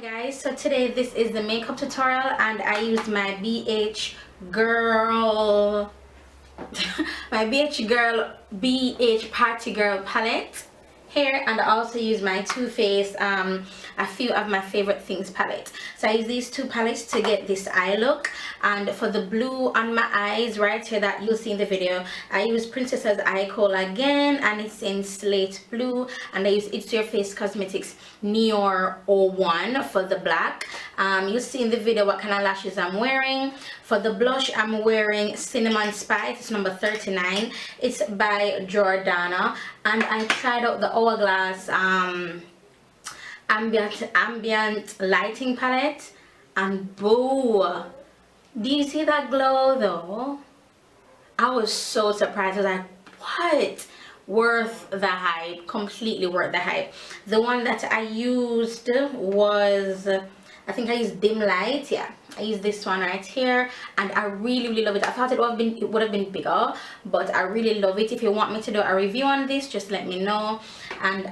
Guys, so today this is the makeup tutorial and I used my BH Girl BH Party Girl palette here, and I also use my Too Faced a few of my favorite things palette. So I use these two palettes to get this eye look, and for the blue on my eyes right here that you'll see in the video, I use Princessa's eye color again, and it's in Slate blue, and I use It's Your Face Cosmetics Nior 01 for the black. You'll see in the video what kind of lashes I'm wearing. For the blush, I'm wearing Cinnamon Spice. It's number 39. It's by Jordanna, and I tried out the Hourglass ambient lighting palette, and boo, do you see that glow though? I was so surprised. I was like, what? Worth the hype, completely worth the hype. The one that I used was, I think I used Dim Light. Yeah, I used this one right here, and I really love it. I thought it would have been bigger, but I really love it. If you want me to do a review on this, just let me know. And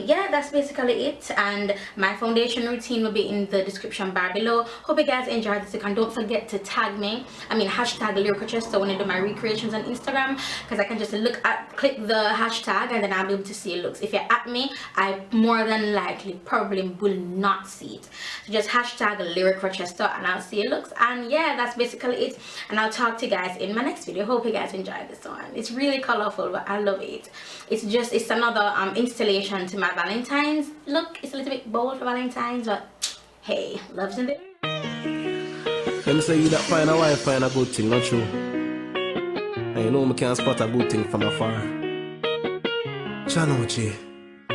yeah, that's basically it, and my foundation routine will be in the description bar below. Hope you guys enjoyed this, and don't forget to tag me, hashtag Rochester when I do my recreations on Instagram, because I can just click the hashtag and then I'll be able to see your looks. If you're at me, I more than likely probably will not see it, so just hashtag Rochester and I'll see your looks. And yeah, that's basically it, and I'll talk to you guys in my next video. Hope you guys enjoyed this one. It's really colorful, but I love it. It's another installation to my Valentines look. It's a little bit bold for Valentines, but hey, love's in there. Let me say you that find a wife find a good thing, not true. And you know me can't spot a good thing from afar. Chanochi, I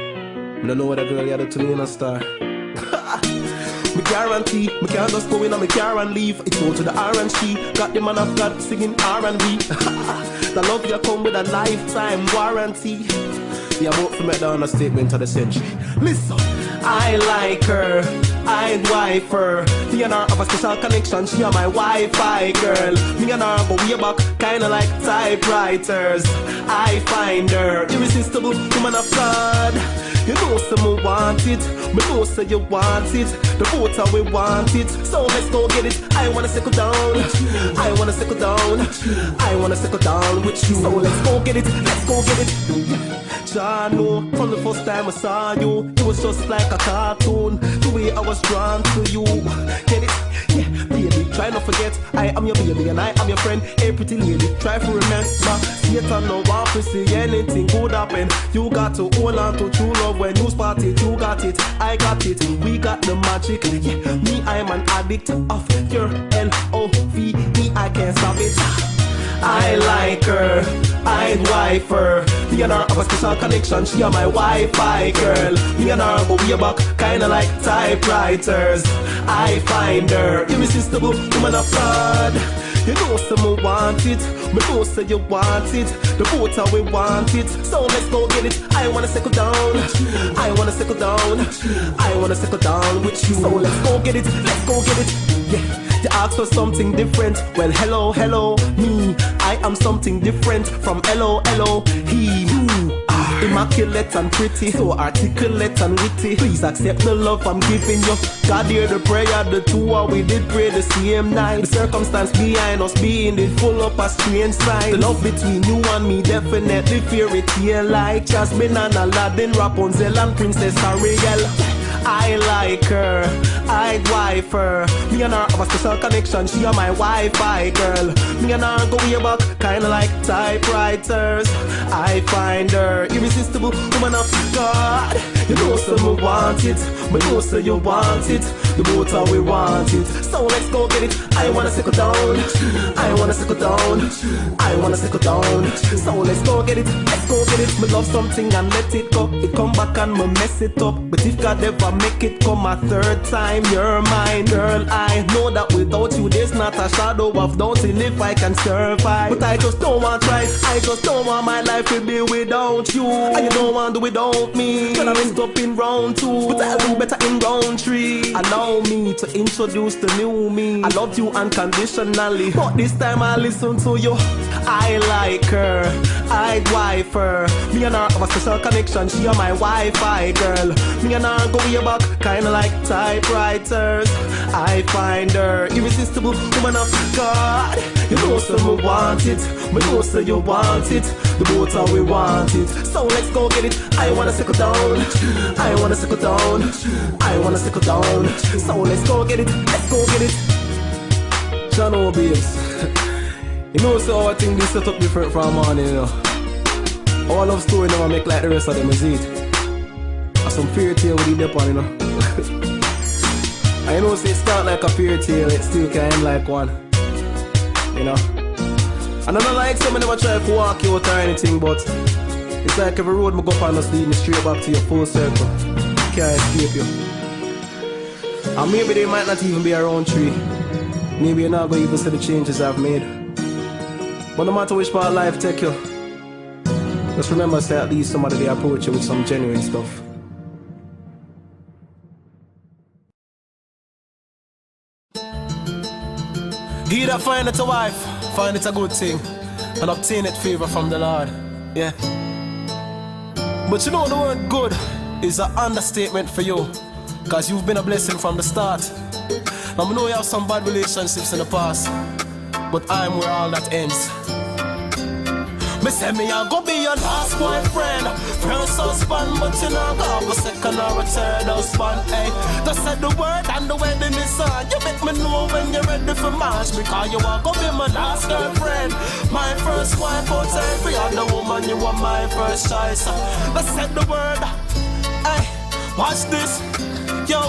don't know what a girl you do to me in a star. Me guarantee, me can't just go in on me car and leave. It's go to the R&C, got the man of God singing R&B. The love you come with a lifetime warranty. Yeah, about to make down a statement of the century. Listen, I like her, I'd wife her. Me and her have a special connection, she are my Wi-Fi girl. Me and her go way back, kinda like typewriters. I find her irresistible, woman of God. You know someone want it, me know say you want it. The both of we want it, so let's go get it. I wanna settle down, I wanna settle down, I wanna settle down with you. So let's go get it, let's go get it. Jano, from the first time I saw you, it was just like a cartoon. The way I was drawn to you, get it? Yeah, baby, try not forget, I am your baby and I am your friend. Hey pretty lady, try to remember. Satan no want to see anything good happen. You got to hold on to true love. When you spot it, you got it, I got it. We got the magic. Yeah, me, I'm an addict of your L-O-V-E. I can't stop it. I like her, I'd wife her. Me and her have a special connection, she are my Wi-Fi girl. Me and her go way back, kinda like typewriters. I find her irresistible, woman of God. You know someone want it, me know say you want it. The both of we want it, so let's go get it. I wanna settle down, I wanna settle down, I wanna settle down with you. So let's go get it, let's go get it. Yeah. You ask for something different, well hello, hello, me, I am something different from hello, he, you are immaculate and pretty, so articulate and witty. Please accept the love I'm giving you. God hear the prayer, the two of we did pray the same night. The circumstance behind us being it full up a strange sign. The love between you and me definitely fairy tale like Jasmine and Aladdin, Rapunzel and Princess Ariel. I like her, I'd wife her. Me and her have a special connection, she are my Wi-Fi girl. Me and her go way back, kinda like typewriters. I find her irresistible, woman of God. You know someone want it, but know say you want it. The both of we want it, so let's go get it. I wanna settle down, I wanna settle down, I wanna settle down. So let's go get it, let's go get it. Me love something and let it go. It come back and me mess it up, but if God ever make it come a third time, you're mine, girl. I know that without you there's not a shadow of doubting if I can survive. But I just don't want to try, I just don't want my life to be without you. And you don't want to do without me. Gonna mess up in round two, but I'll do better in round tree. Allow me to introduce the new me. I loved you unconditionally, but this time I listen to you. I like her, I'd wife her. Me and her have a special connection, she are my Wi-Fi girl. Me and her go way back, kinda like typewriters. I find her irresistible, woman of God. You know so me want it, me know so you want it. The both how we want it, so let's go get it. I wanna settle down, I wanna settle down, I wanna settle down. So let's go get it, let's go get it. John O'Beals. You know, so I think this set up different from morning, you know. All love story never make like the rest of them, is it? Or some fairy tale with the depon, you know. I know, say it start like a fairy tale, it still can end like one. You know. And I'm not like someone never try to walk you out or anything, but it's like every road me go up and just lead me straight back to your full circle. Can't escape you. And maybe they might not even be a round tree. Maybe you're not going to even see the changes I've made. But no matter which part of life take you, just remember, say at least somebody they approach you with some genuine stuff. He that find it a wife, find it a good thing, and obtain it favor from the Lord. Yeah. But you know the word good is an understatement for you, cause you've been a blessing from the start. Now I know you have some bad relationships in the past, but I'm where all that ends. Me say me I go be your last boyfriend, first husband, but you know go have a second or a third husband. Hey, just said the word and the wedding is on. You make me know when you're ready for march, because you are go be my last girlfriend, my first wife out every other woman. You are my first choice. Just said the word. Hey, watch this, yo.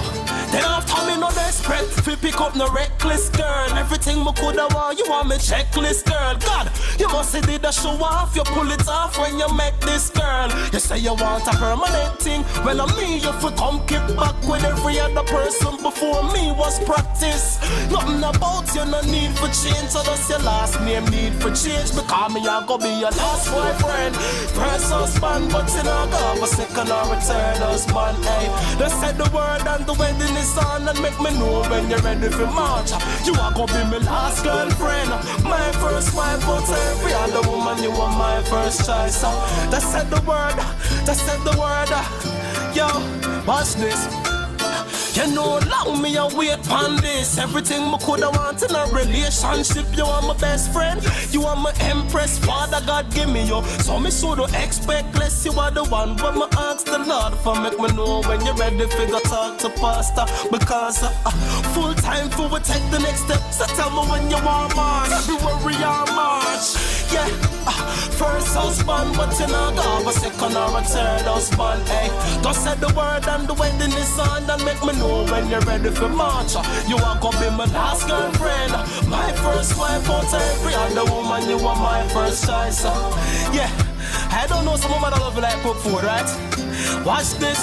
Then after me no desperate, fi pick up no reckless girl. Everything me coulda want, you want me checklist girl. God, you must say did a show off, you pull it off when you make this girl. You say you want a permanent thing, well I me you fi come kick back with every other person before me was practice. Nothing about you no need for change, so that's your last name need for change. Because me I go be your last boyfriend, first husband, but you know go have a second or a third husband. Hey, they said the word and the wedding on, and make me know when you're ready for march. You are gonna be my last girlfriend, my first wife, but every other woman, you are my first choice. That said the word, that said the word. Yo, watch this. You know, long me a wait on this. Everything me coulda want in a relationship. You are my best friend, you are my empress. Father God give me you, so me shoulda expect less. You are the one when me ask the Lord for make me know when you're ready for go talk to pastor. Because full time for we take the next step. So tell me when you want March, February or March. Yeah, first husband, but you know go have a second or a third husband. Hey, just said the word and the wedding is on, and make me know when you're ready for march. You are gonna be my last girlfriend, my first wife out every other woman. You are my first choice. Yeah, I don't know some woman that love you like cook food, right? Watch this.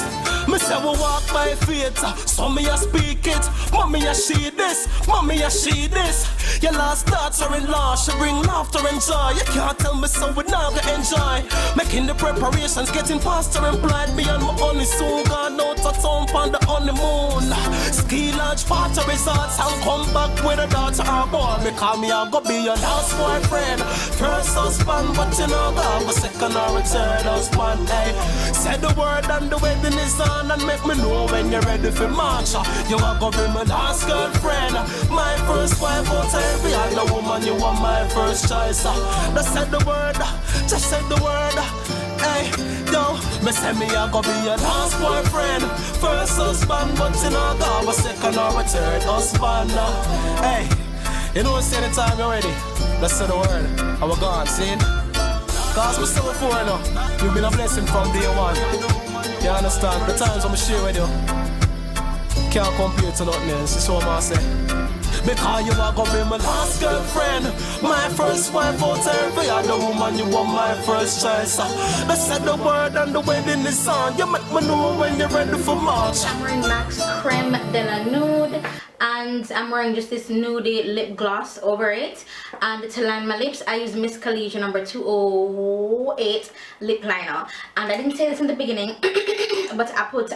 Me say we walk by faith, so me a speak it. Mommy a she this, mommy a she this. Your last thoughts are in law, she bring laughter and joy. You can't tell me so we now go enjoy. Making the preparations, getting faster and blind. Me and my honey soon gone out of town on the honeymoon. Ski lodge, party resorts, and come back with a daughter or boy. Because me a go be your last boyfriend, first husband, but you know go have a second or a third husband. Hey, say the word and the wedding is on, and make me know when you're ready for march. You are gonna be my last girlfriend, my first wife out every other woman. You are my first choice. Just said the word, just said the word. Hey, yo, me say me a go be your last boyfriend, first husband, but you know go have a second or a third husband. Hey, you know say the time you're ready. Let's say the word, and we're gone, see? Cause we said before now, you've been a blessing from day one. You understand? The times I'm share with you can't compare to nothing else. That's what I'm say. Because you are gonna be my last girlfriend, my first wife out every other woman. You are my first choice. Let's say the word and the wedding is on. You make me know when you're ready for march. I'm wearing MAC's Creme de la Nude, and I'm wearing just this nude lip gloss over it. And to line my lips, I use Miss Kaleej number 208 lip liner. And I didn't say this in the beginning, but I put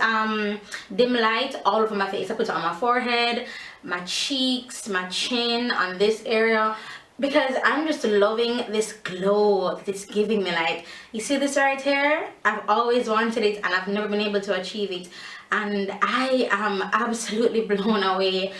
dim light all over my face. I put it on my forehead, my cheeks, my chin, on this area, because I'm just loving this glow that it's giving me. Like, you see this right here? I've always wanted it and I've never been able to achieve it, and I am absolutely blown away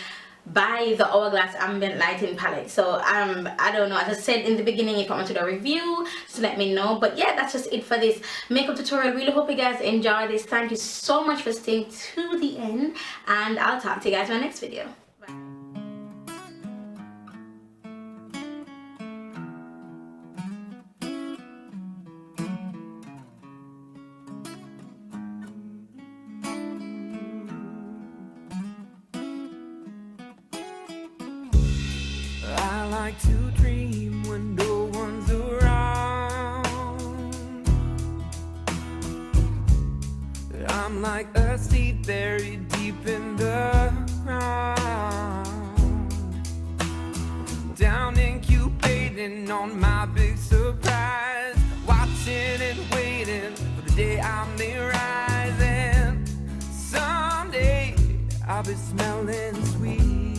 by the Hourglass Ambient Lighting Palette. So I don't know, as I said in the beginning, if I wanted a review, just let me know. But yeah, that's just it for this makeup tutorial. Really hope you guys enjoy this. Thank you so much for staying to the end, and I'll talk to you guys in my next video. Bye. I like to dream when no one's around. I'm like a seed buried deep in the ground, down incubating on my big surprise, watching and waiting for the day I may rise. And someday I'll be smelling sweet.